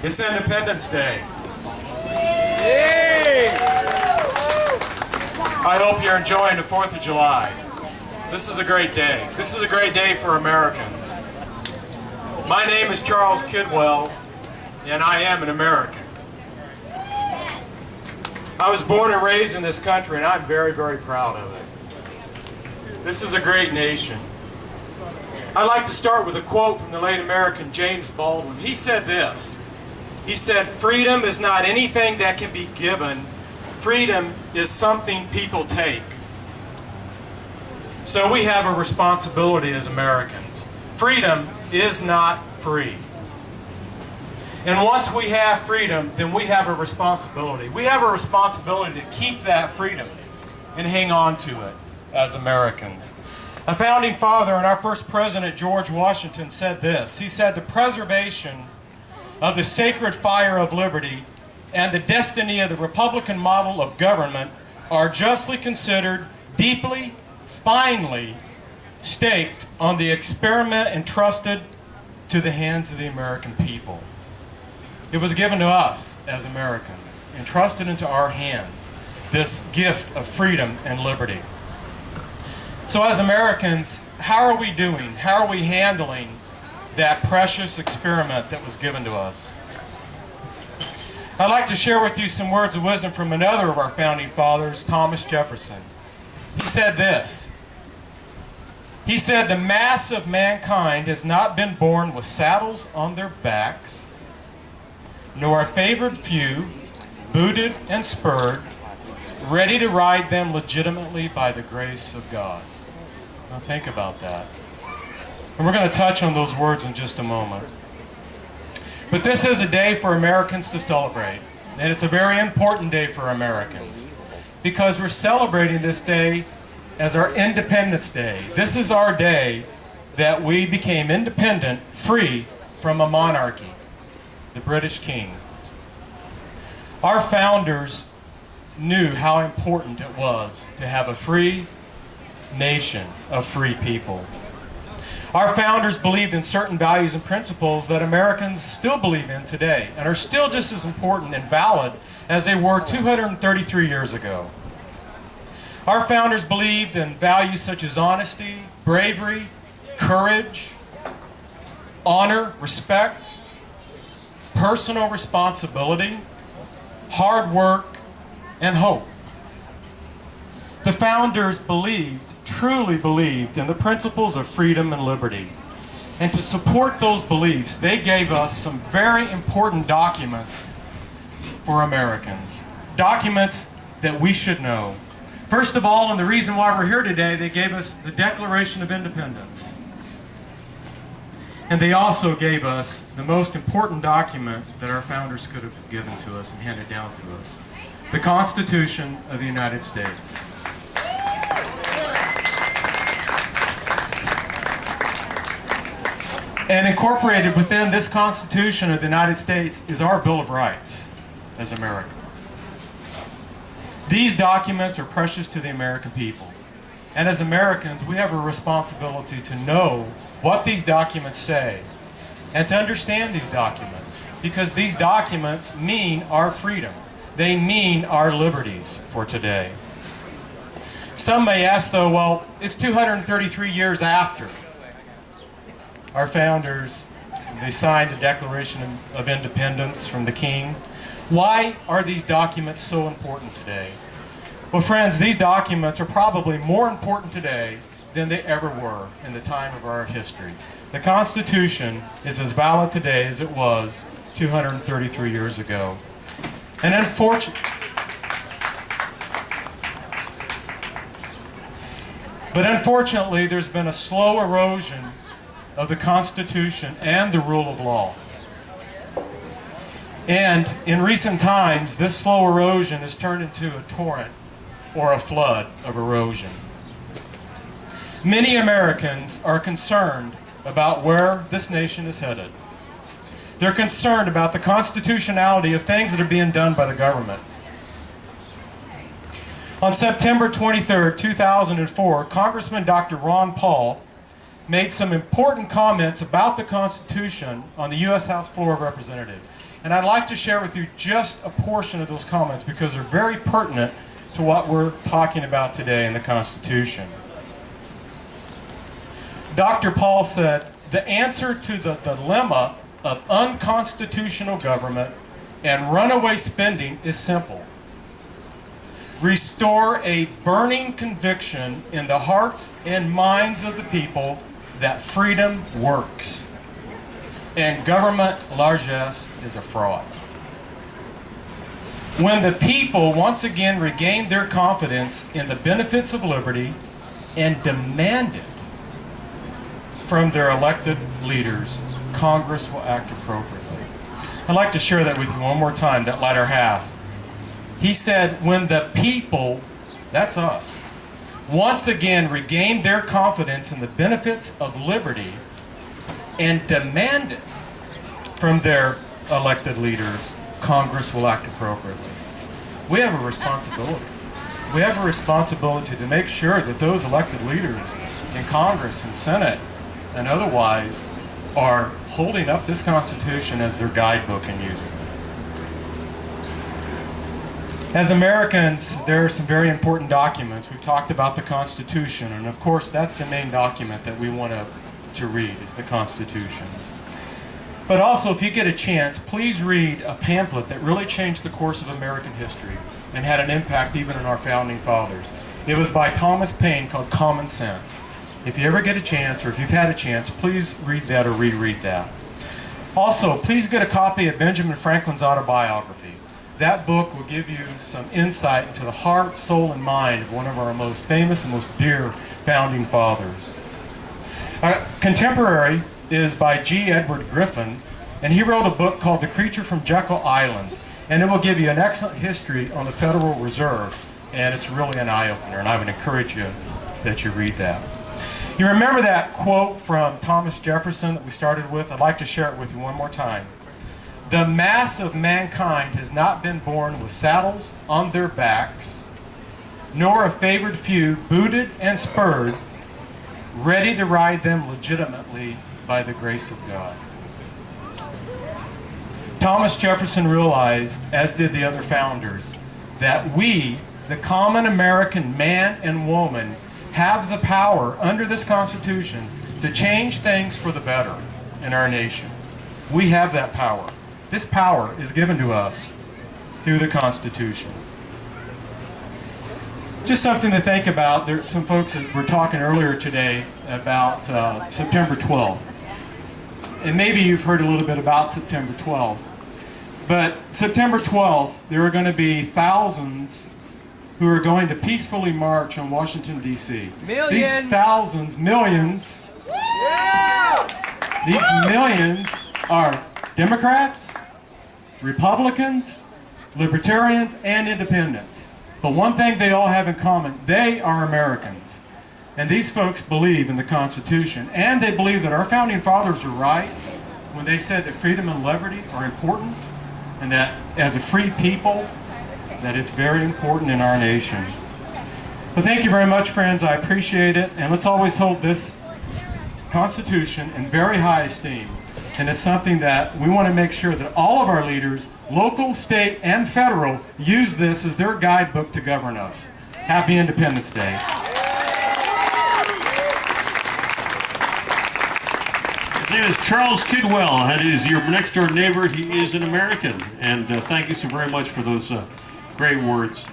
It's Independence Day. I hope you're enjoying the 4th of July. This is a great day. This is a great day for Americans. My name is Charles Kidwel, and I am an American. I was born and raised in this country, and I'm very, very proud of it. This is a great nation. I'd like to start with a quote from the late American James Baldwin. He said this. He said, "Freedom is not anything that can be given. Freedom is something people take." So we have a responsibility as Americans. Freedom is not free. And once we have freedom, then we have a responsibility. We have a responsibility to keep that freedom and hang on to it as Americans. A founding father and our first president, George Washington, said this. He said, "The preservation of the sacred fire of liberty and the destiny of the Republican model of government are justly considered, deeply, finally staked on the experiment entrusted to the hands of the American people." It was given to us as Americans, entrusted into our hands, this gift of freedom and liberty. So as Americans, how are we doing? How are we handling that precious experiment that was given to us? I'd like to share with you some words of wisdom from another of our founding fathers, Thomas Jefferson. He said this. He said, "The mass of mankind has not been born with saddles on their backs, nor a favored few, booted and spurred, ready to ride them legitimately by the grace of God." Now think about that. And we're going to touch on those words in just a moment. But this is a day for Americans to celebrate. And it's a very important day for Americans because we're celebrating this day as our Independence Day. This is our day that we became independent, free from a monarchy, the British king. Our founders knew how important it was to have a free nation of free people. Our founders believed in certain values and principles that Americans still believe in today and are still just as important and valid as they were 233 years ago. Our founders believed in values such as honesty, bravery, courage, honor, respect, personal responsibility, hard work, and hope. The founders truly believed in the principles of freedom and liberty. And to support those beliefs, they gave us some very important documents for Americans. Documents that we should know. First of all, and the reason why we're here today, they gave us the Declaration of Independence. And they also gave us the most important document that our founders could have given to us and handed down to us, the Constitution of the United States. And incorporated within this Constitution of the United States is our Bill of Rights as Americans. These documents are precious to the American people. And as Americans, we have a responsibility to know what these documents say and to understand these documents, because these documents mean our freedom. They mean our liberties for today. Some may ask, though, well, it's 233 years after our founders, they signed the Declaration of Independence from the King. Why are these documents so important today? Well, friends, these documents are probably more important today than they ever were in the time of our history. The Constitution is as valid today as it was 233 years ago. And unfortunately, there's been a slow erosion of the Constitution and the rule of law. And in recent times, this slow erosion has turned into a torrent or a flood of erosion. Many Americans are concerned about where this nation is headed. They're concerned about the constitutionality of things that are being done by the government. On September 23, 2004, Congressman Dr. Ron Paul made some important comments about the Constitution on the U.S. House floor of Representatives. And I'd like to share with you just a portion of those comments because they're very pertinent to what we're talking about today in the Constitution. Dr. Paul said, "The answer to the dilemma of unconstitutional government and runaway spending is simple. Restore a burning conviction in the hearts and minds of the people that freedom works and government largesse is a fraud. When the people once again regain their confidence in the benefits of liberty and demand it from their elected leaders, Congress will act appropriately." I'd like to share that with you one more time, that latter half. He said, when the people, that's us, once again regain their confidence in the benefits of liberty and demand it from their elected leaders, Congress will act appropriately. We have a responsibility. We have a responsibility to make sure that those elected leaders in Congress and Senate and otherwise are holding up this Constitution as their guidebook and using it. As Americans, there are some very important documents. We've talked about the Constitution, and of course that's the main document that we want to read, is the Constitution. But also, if you get a chance, please read a pamphlet that really changed the course of American history and had an impact even on our founding fathers. It was by Thomas Paine, called Common Sense. If you ever get a chance, or if you've had a chance, please read that or reread that. Also, please get a copy of Benjamin Franklin's autobiography. That book will give you some insight into the heart, soul, and mind of one of our most famous and most dear founding fathers. Contemporary is by G. Edward Griffin, and he wrote a book called The Creature from Jekyll Island, and it will give you an excellent history on the Federal Reserve, and it's really an eye-opener, and I would encourage you that you read that. You remember that quote from Thomas Jefferson that we started with? I'd like to share it with you one more time. "The mass of mankind has not been born with saddles on their backs, nor a favored few booted and spurred, ready to ride them legitimately by the grace of God." Thomas Jefferson realized, as did the other founders, that we, the common American man and woman, have the power under this Constitution to change things for the better in our nation. We have that power. This power is given to us through the Constitution. Just something to think about. There are some folks that were talking earlier today about September 12th. And maybe you've heard a little bit about September 12th. But September 12th, there are going to be thousands who are going to peacefully march on Washington, D.C. These thousands, millions, these millions are Democrats, Republicans, Libertarians, and Independents. But one thing they all have in common, they are Americans. And these folks believe in the Constitution, and they believe that our founding fathers were right when they said that freedom and liberty are important, and that as a free people, that it's very important in our nation. Well, thank you very much, friends. I appreciate it, and let's always hold this Constitution in very high esteem. And it's something that we want to make sure that all of our leaders, local, state, and federal, use this as their guidebook to govern us. Happy Independence Day. His name is Charles Kidwell. That is your next door neighbor. He is an American. And thank you so very much for those great words.